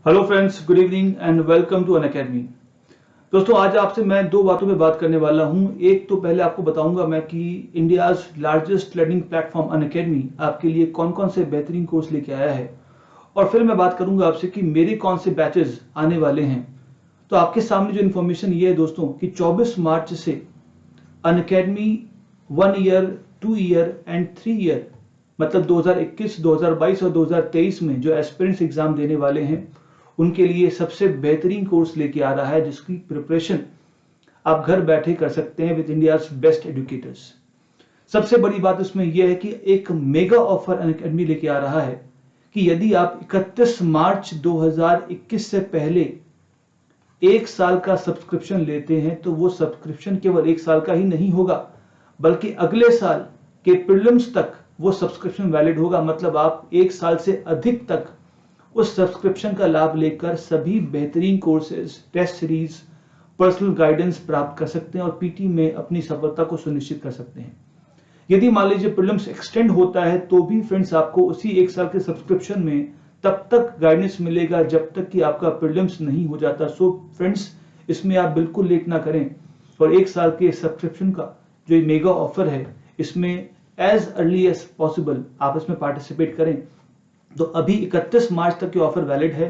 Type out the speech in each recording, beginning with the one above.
Hello friends, good evening and welcome to Unacademy. दोस्तों, आज आपसे मैं दो बातों पे बात करने वाला हूं। एक तो पहले आपको बताऊंगा मैं कि India's largest learning platform Unacademy आपके लिए कौन कौन से बेहतरीन कोर्स लेके आया है, और फिर मैं बात करूंगा आपसे कि मेरे कौन से बैचेस आने वाले हैं। तो आपके सामने जो इन्फॉर्मेशन ये है दोस्तों कि 24 मार्च से Unacademy 1 year, 2 year and 3 year, मतलब 2021, 2022 और 2023 में जो एस्पिरेंट्स एग्जाम देने वाले हैं उनके लिए सबसे बेहतरीन कोर्स लेके आ रहा है, जिसकी प्रिपरेशन आप घर बैठे कर सकते हैं विद इंडियाज बेस्ट एजुकेटर्स। सबसे बड़ी बात इसमें यह है कि एक मेगा ऑफर अनअकैडमी लेके आ रहा है कि यदि आप 31 मार्च 2021 से पहले 1 साल का सब्सक्रिप्शन लेते हैं तो वो सब्सक्रिप्शन केवल 1 साल का ही नहीं होगा, बल्कि अगले साल के प्रीलिम्स तक वो सब्सक्रिप्शन वैलिड होगा। मतलब आप 1 साल से अधिक तक उस सब्सक्रिप्शन का लाभ लेकर सभी बेहतरीन courses, test series, personal guidance प्राप्त कर सकते हैं और पीटी में अपनी सफलता को सुनिश्चित कर सकते हैं। यदि मान लीजिए प्रीलिम्स एक्सटेंड होता है तो भी फ्रेंड्स आपको उसी 1 साल के सब्सक्रिप्शन में तब तक गाइडेंस मिलेगा जब तक कि आपका प्रीलिम्स नहीं हो जाता। सो फ्रेंड्स, इसमें आप बिल्कुल लेट ना करें और 1 साल के सब्सक्रिप्शन का जो ये मेगा ऑफर है इसमें एज अर्ली एज पॉसिबल आप इसमें पार्टिसिपेट करें। तो अभी 31 मार्च तक ये ऑफर वैलिड है।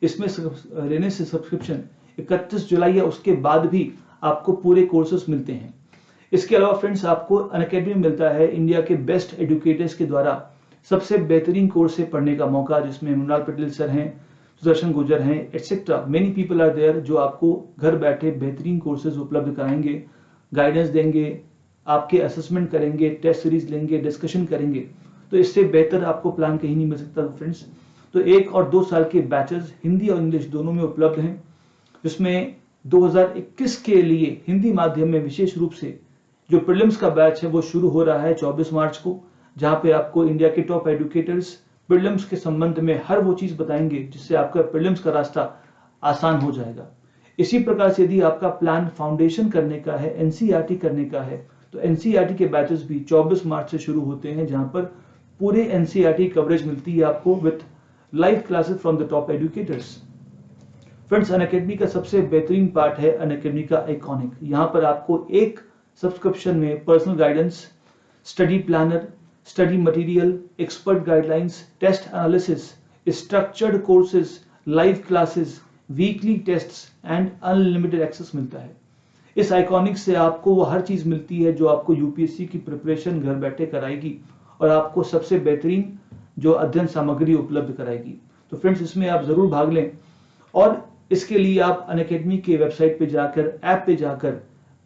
इसमें लेने से सब्सक्रिप्शन 31 जुलाई या उसके बाद भी आपको पूरे कोर्सेज मिलते हैं। इसके अलावा फ्रेंड्स, आपको अनअकैडमी में मिलता है इंडिया के बेस्ट एजुकेटर्स के द्वारा सबसे बेहतरीन कोर्स से पढ़ने का मौका, जिसमें मृणाल पटेल सर हैं, सुदर्शन गुर्जर हैं, etcetera many people are there, जो आपको घर बैठे बेहतरीन कोर्सेज उपलब्ध कराएंगे, गाइडेंस देंगे, आपके असेसमेंट करेंगे, टेस्ट सीरीज लेंगे, डिस्कशन करेंगे। तो इससे बेहतर आपको प्लान कहीं नहीं मिल सकता फ्रेंड्स। तो 1 और 2 साल के बैचेस हिंदी और इंग्लिश दोनों में उपलब्ध हैं, जिसमें 2021 के लिए हिंदी माध्यम में विशेष रूप से जो प्रीलिम्स का बैच है वो शुरू हो रहा है 24 मार्च को, जहां पे आपको इंडिया के टॉप एजुकेटर्स प्रीलिम्स के संबंध में हर वो चीज बताएंगे जिससे आपका प्रीलिम्स का रास्ता आसान हो जाएगा। इसी प्रकार से यदि आपका प्लान फाउंडेशन करने का है, एनसीईआरटी करने का है, तो एनसीईआरटी के बैचेस भी 24 मार्च से शुरू होते हैं, जहां पर पूरे एनसीईआरटी कवरेज मिलती है आपको with live classes from the top educators. Friends, Unacademy का सबसे बेहतरीन पार्ट है अनअकैडमी का आइकॉनिक। यहाँ पर आपको एक सब्सक्रिप्शन में personal guidance, study planner, study material, expert guidelines, test analysis, structured courses, live classes, weekly tests and unlimited access मिलता है। इस आइकॉनिक से आपको वो हर चीज मिलती है जो आपको यूपीएससी की प्रिपरेशन घर बैठे कराएगी और आपको सबसे बेहतरीन जो अध्ययन सामग्री उपलब्ध कराएगी। तो फ्रेंड्स, इसमें आप जरूर भाग लें और इसके लिए आप अनअकैडमी के वेबसाइट पे जाकर, ऐप पे जाकर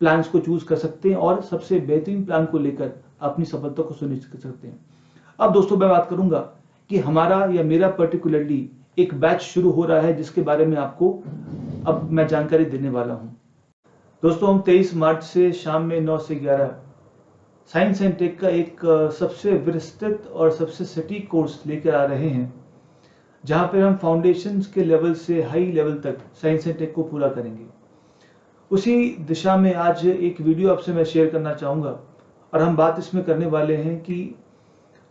प्लान्स को चूज कर सकते हैं और सबसे बेहतरीन प्लान को लेकर अपनी सफलता को सुनिश्चित कर सकते हैं। अब दोस्तों, मैं बात करूंगा कि हमारा या मेरा पर्टिकुलरली एक बैच शुरू हो रहा है जिसके बारे में आपको अब मैं जानकारी देने वाला हूं। दोस्तों, हम 23 मार्च से शाम में 9 से 11 साइंस एंड टेक का एक सबसे विस्तृत और सबसे सटीक कोर्स लेकर आ रहे हैं, जहां पर हम फाउंडेशंस के लेवल से हाई लेवल तक साइंस एंड टेक को पूरा करेंगे। उसी दिशा में आज एक वीडियो आपसे मैं शेयर करना चाहूंगा और हम बात इसमें करने वाले हैं कि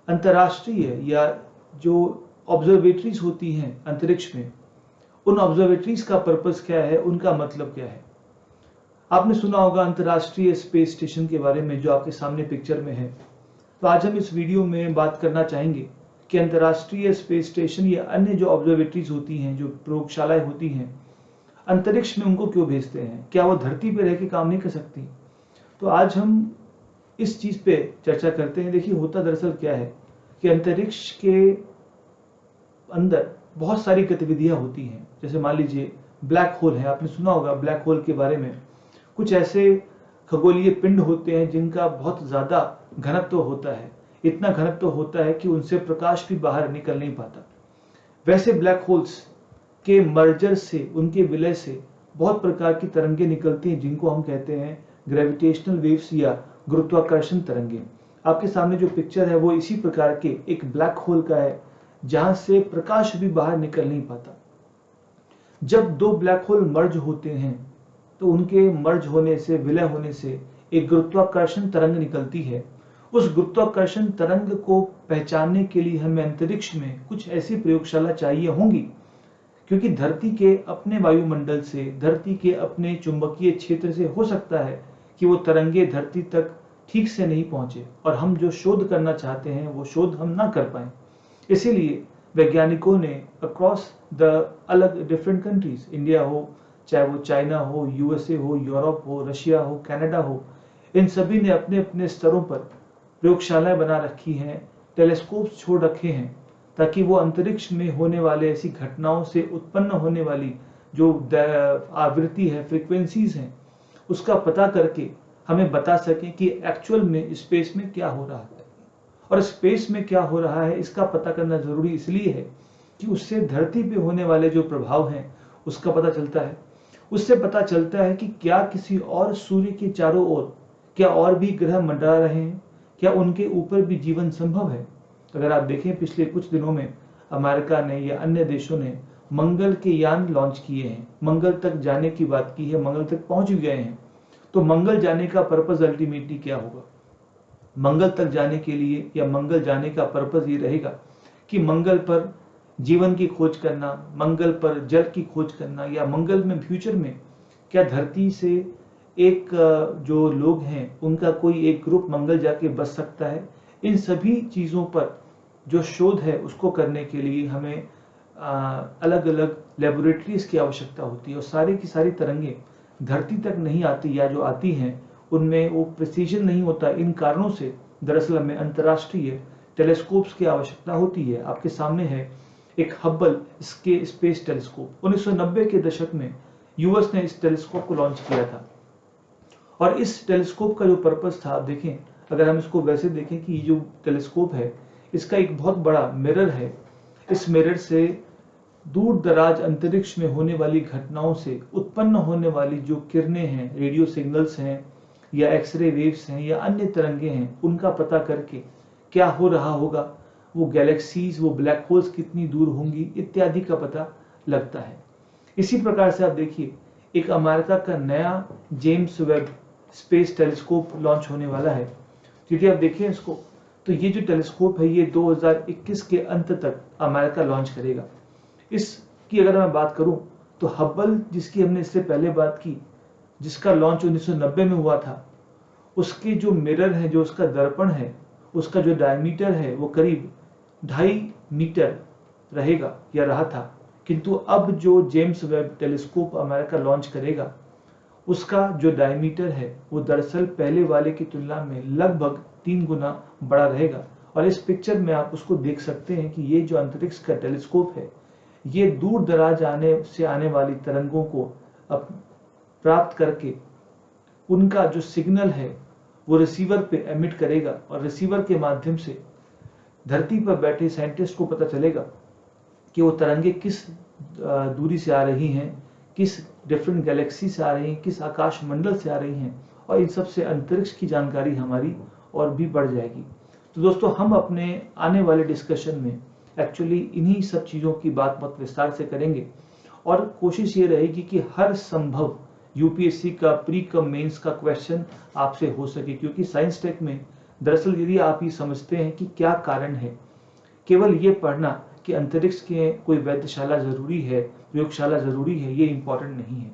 अंतर्राष्ट्रीय या जो ऑब्जर्वेटरीज होती हैं अंतरिक्ष में, उन ऑब्जर्वेटरीज का पर्पस क्या है, उनका मतलब क्या है। आपने सुना होगा अंतर्राष्ट्रीय स्पेस स्टेशन के बारे में, जो आपके सामने पिक्चर में है। तो आज हम इस वीडियो में बात करना चाहेंगे कि अंतर्राष्ट्रीय स्पेस स्टेशन या अन्य जो ऑब्जर्वेटरीज होती हैं, जो प्रयोगशालाएं होती हैं, अंतरिक्ष में उनको क्यों भेजते हैं, क्या वो धरती पर रह के काम नहीं कर सकती। तो आज हम इस चीज पे चर्चा करते हैं। देखिए, होता दरअसल क्या है कि अंतरिक्ष के अंदर बहुत सारी गतिविधियां होती हैं। जैसे मान लीजिए ब्लैक होल है, आपने सुना होगा ब्लैक होल के बारे में। कुछ ऐसे खगोलीय पिंड होते हैं जिनका बहुत ज्यादा घनत्व होता है, इतना घनत्व होता है कि उनसे प्रकाश भी बाहर निकल नहीं पाता। वैसे ब्लैक होल्स के मर्जर से, उनके विलय से बहुत प्रकार की तरंगे निकलती हैं, जिनको हम कहते हैं ग्रेविटेशनल वेव्स या गुरुत्वाकर्षण तरंगे। आपके सामने जो पिक्चर है वो इसी प्रकार के एक ब्लैक होल का है, जहां से प्रकाश भी बाहर निकल नहीं पाता। जब दो ब्लैक होल मर्ज होते हैं तो उनके मर्ज होने से, विलय होने से एक गुरुत्वाकर्षण तरंग निकलती है। उस गुरुत्वाकर्षण तरंग को पहचानने के लिए हमें अंतरिक्ष में कुछ ऐसी प्रयोगशाला चाहिए होंगी, क्योंकि धरती के अपने वायुमंडल से, धरती के अपने चुंबकीय क्षेत्र से हो सकता है कि वो तरंगे धरती तक ठीक से नहीं पहुंचे और हम जो शोध करना चाहते हैं वो शोध हम ना कर पाए। इसीलिए वैज्ञानिकों ने अक्रॉस द अलग डिफरेंट कंट्रीज, इंडिया हो, चाहे वो चाइना हो, यूएसए हो, यूरोप हो, रशिया हो, कनाडा हो, इन सभी ने अपने अपने स्तरों पर प्रयोगशालाएं बना रखी हैं, टेलीस्कोप छोड़ रखे हैं, ताकि वो अंतरिक्ष में होने वाले ऐसी घटनाओं से उत्पन्न होने वाली जो आवृत्ति है, फ्रीक्वेंसीज हैं, उसका पता करके हमें बता सकें कि एक्चुअल में स्पेस में क्या हो रहा है। और स्पेस में क्या हो रहा है इसका पता करना जरूरी इसलिए है कि उससे धरती पे होने वाले जो प्रभाव हैं उसका पता चलता है। उससे पता चलता है कि क्या किसी और सूर्य के चारों ओर क्या और भी ग्रह मंडरा रहे हैं, क्या उनके ऊपर भी जीवन संभव है। अगर आप देखें पिछले कुछ दिनों में अमेरिका ने या अन्य देशों ने मंगल के यान लॉन्च किए हैं, मंगल तक जाने की बात की है, मंगल तक पहुंच गए हैं। तो मंगल जाने का पर्पस अल्टीमेटली क्या होगा? मंगल तक जाने के लिए या मंगल जाने का पर्पस ये रहेगा कि मंगल पर जीवन की खोज करना, मंगल पर जल की खोज करना, या मंगल में फ्यूचर में क्या धरती से एक जो लोग हैं उनका कोई एक ग्रुप मंगल जाके बस सकता है। इन सभी चीजों पर जो शोध है उसको करने के लिए हमें अलग अलग लेबोरेटरीज की आवश्यकता होती है और सारी की सारी तरंगे धरती तक नहीं आती, या जो आती हैं उनमें वो प्रिसीजन नहीं होता। इन कारणों से दरअसल हमें अंतर्राष्ट्रीय टेलीस्कोप्स की आवश्यकता होती है। आपके सामने है एक हब्बल स्पेस टेलीस्कोप। 1990 के दशक में यूएस ने इस टेलीस्कोप को लॉन्च किया था और इस टेलीस्कोप का जो पर्पस था, आप देखें, अगर हम इसको वैसे देखें कि ये जो टेलीस्कोप है इसका एक बहुत बड़ा मिरर है। इस मिरर से दूर दराज अंतरिक्ष में होने वाली घटनाओं से उत्पन्न होने वाली जो किरणें हैं, रेडियो सिग्नल्स हैं या एक्सरे वेव्स हैं या अन्य तरंगे हैं, उनका पता करके क्या हो रहा होगा, वो गैलेक्सीज, वो ब्लैक होल्स कितनी दूर होंगी इत्यादि का पता लगता है। इसी प्रकार से आप देखिए एक अमेरिका का नया James Webb space telescope launch होने वाला है। यदि आप देखें इसको तो ये जो टेलीस्कोप है ये 2021 के अंत तक अमेरिका लॉन्च करेगा। इसकी अगर मैं बात करूं तो हब्बल, जिसकी हमने इससे पहले बात की, जिसका लॉन्च 1990 में हुआ था, उसके जो मिरर है, जो उसका दर्पण है, उसका जो डायमीटर है वो करीब 2.5 मीटर रहेगा या रहा था। किंतु अब जो James Webb telescope America launch करेगा उसका जो डायमीटर है वो दरअसल पहले वाले की तुलना में लगभग 3 गुना बड़ा रहेगा। और इस पिक्चर में आप उसको देख सकते हैं कि ये जो अंतरिक्ष का टेलीस्कोप है ये दूर दराज आने वाली तरंगों को प्राप्त करके उनका जो सिग्नल है वो रिसीवर पे एमिट करेगा और रिसीवर के माध्यम से धरती पर बैठे साइंटिस्ट को पता चलेगा कि वो तरंगे किस दूरी से आ रही हैं, किस डिफरेंट गैलेक्सी से आ रही हैं, किस आकाश मंडल से आ रही हैं, और इन सब से अंतरिक्ष की जानकारी हमारी और भी बढ़ जाएगी। तो दोस्तों हम अपने आने वाले डिस्कशन में एक्चुअली इन्हीं सब चीज़ों की बात बहुत विस्तार से करेंगे और कोशिश ये रहेगी कि हर संभव यूपीएससी का प्री कम मेंस का क्वेश्चन आपसे हो सके, क्योंकि साइंस टेक में दरअसल यदि आप ये समझते हैं कि क्या कारण है, केवल ये पढ़ना कि अंतरिक्ष के कोई वैधशाला जरूरी है, प्रयोगशाला जरूरी है, ये इम्पोर्टेंट नहीं है।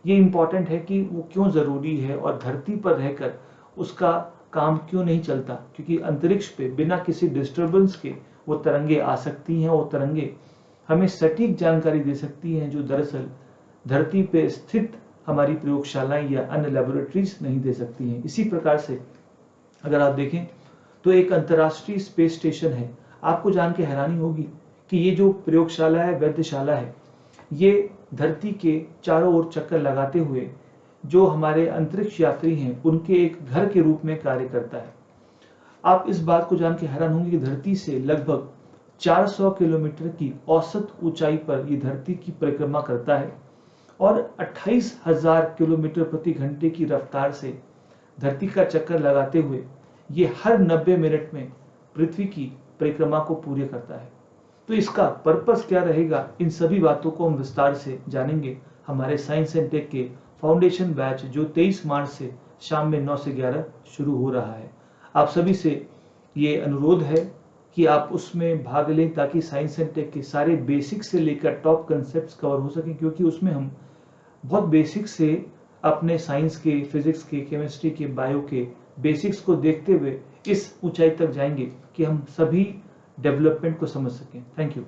ये इम्पोर्टेंट है कि वो क्यों जरूरी है और धरती पर रहकर उसका काम क्यों नहीं चलता, क्योंकि अंतरिक्ष पे बिना किसी डिस्टर्बेंस के वो तरंगे आ सकती हैं। वो तरंगे हमें सटीक जानकारी दे सकती हैं जो दरअसल धरती पे स्थित हमारी प्रयोगशालाएं या अन्य लेबोरेटरीज नहीं दे सकती हैं। इसी प्रकार से अगर आप देखें तो एक अंतर्राष्ट्रीय स्पेस स्टेशन है। आपको जान के हैरानी होगी कि ये जो प्रयोगशाला है, वैधशाला है, ये धरती के चारों ओर चक्कर लगाते हुए जो हमारे अंतरिक्ष यात्री हैं उनके एक घर के रूप में कार्य करता है। आप इस बात को जान के हैरान होंगे कि धरती से लगभग 400 किलोमीटर की औसत ऊंचाई पर ये धरती की परिक्रमा करता है और 28,000 किलोमीटर प्रति घंटे की रफ्तार से धरती का चक्कर लगाते हुए ये हर 90 मिनट में पृथ्वी की परिक्रमा को पूरी करता है। तो इसका पर्पस क्या रहेगा, इन सभी बातों को हम विस्तार से जानेंगे हमारे साइंस एंड टेक के फाउंडेशन बैच जो 23 मार्च से शाम में 9 से 11 शुरू हो रहा है। आप सभी से ये अनुरोध है कि आप उसमें भाग लें ताकि साइंस एंड टेक के सारे बेसिक से लेकर टॉप कंसेप्ट्स कवर हो सकें, क्योंकि उसमें हम बहुत बेसिक से अपने साइंस के, फिजिक्स के, केमिस्ट्री के, बायो के बेसिक्स को देखते हुए इस ऊंचाई तक जाएंगे कि हम सभी डेवलपमेंट को समझ सकें। Thank you.